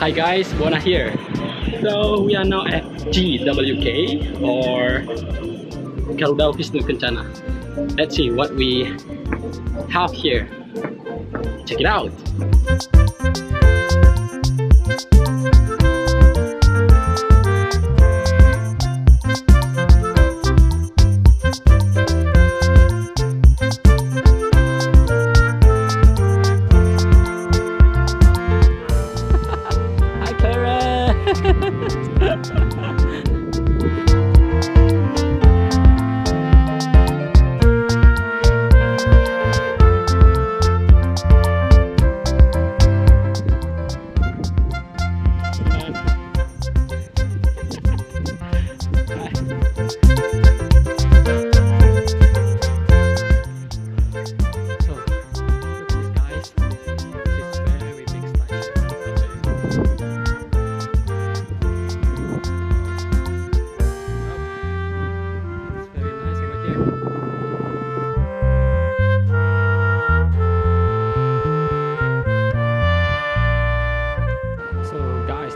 Hi guys, Bona here. So we are now at GWK or Garuda Wisnu Kencana. Let's see what we have here. Check it out.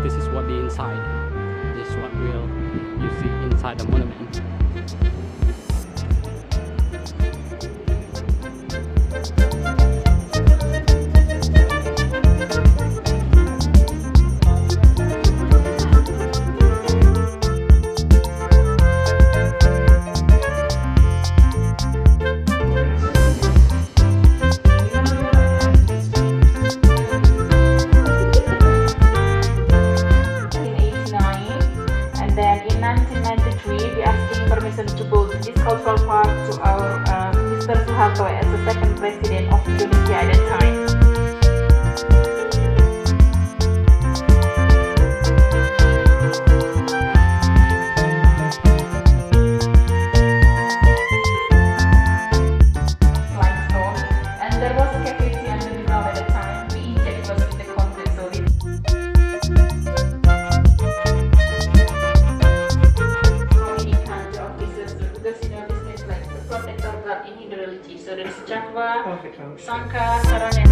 This is what the inside. This is what we'll use inside the monument. To build this cultural park to our Mr. Suharto as the second president of Indonesia at that time. Limestone, and there was a cavity under the ground at that time. We injected was with the concrete, so it so there is Jakva, Sangka, Saranen.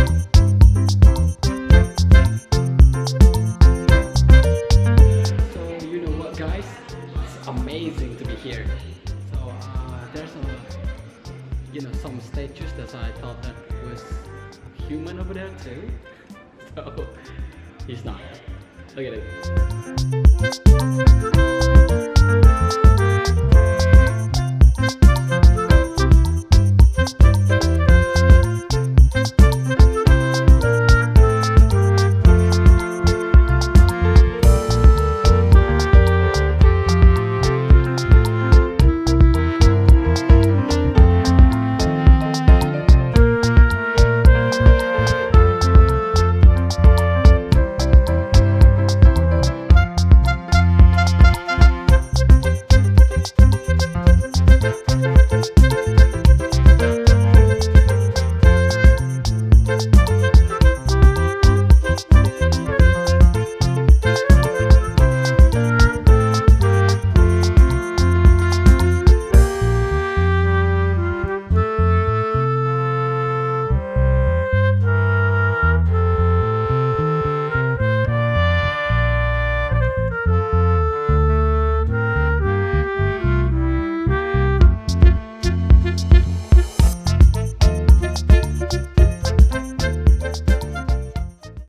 So you know what guys, it's amazing to be here. So there's some statues that I thought that was human over there too. So he's not. Look at it.